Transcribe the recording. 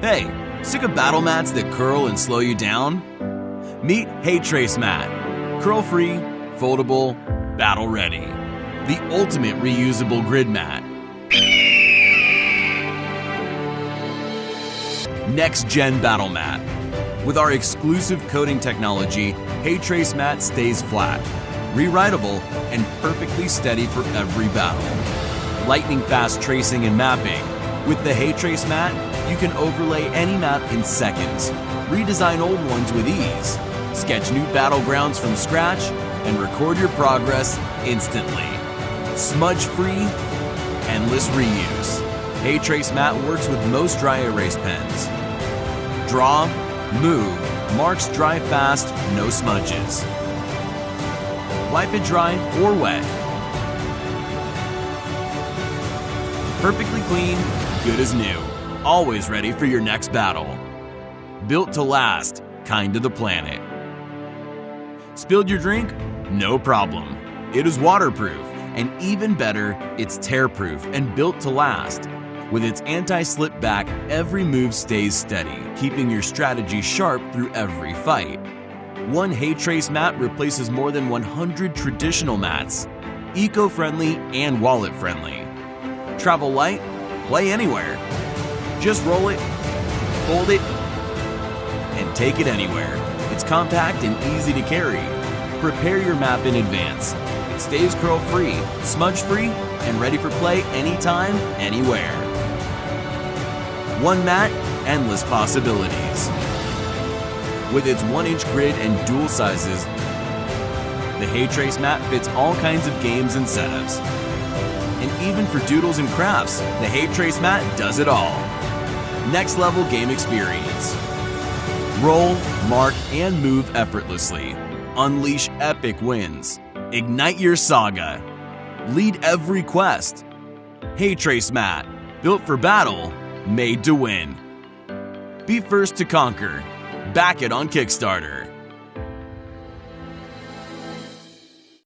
Hey, sick of battle mats that curl and slow you down? Meet HEYtrace Mat. Curl-free, foldable, battle-ready. The ultimate reusable grid mat. Next-gen battle mat. With our exclusive coating technology, HEYtrace Mat stays flat, rewritable, and perfectly steady for every battle. Lightning-fast tracing and mapping. With the HEYtrace Mat, you can overlay any map in seconds, redesign old ones with ease, sketch new battlegrounds from scratch, and record your progress instantly. Smudge-free, endless reuse. HEYtrace Mat works with most dry erase pens. Draw, move, marks dry fast, no smudges. Wipe it dry or wet. Perfectly clean, good as new. Always ready for your next battle. Built to last, kind to the planet. Spilled your drink? No problem. It is waterproof, and even better, it's tear-proof and built to last. With its anti-slip back, every move stays steady, keeping your strategy sharp through every fight. One HEYtrace Mat replaces more than 100 traditional mats, eco-friendly and wallet-friendly. Travel light, play anywhere. Just roll it, fold it, and take it anywhere. It's compact and easy to carry. Prepare your map in advance. It stays curl-free, smudge-free, and ready for play anytime, anywhere. One mat, endless possibilities. With its 1-inch grid and dual sizes, the HEYtrace Mat fits all kinds of games and setups. And even for doodles and crafts, the HEYtrace Mat does it all. Next level game experience. Roll, mark, and move effortlessly. Unleash epic wins. Ignite your saga. Lead every quest. HEYtrace Mat, built for battle, made to win. Be first to conquer. Back it on Kickstarter.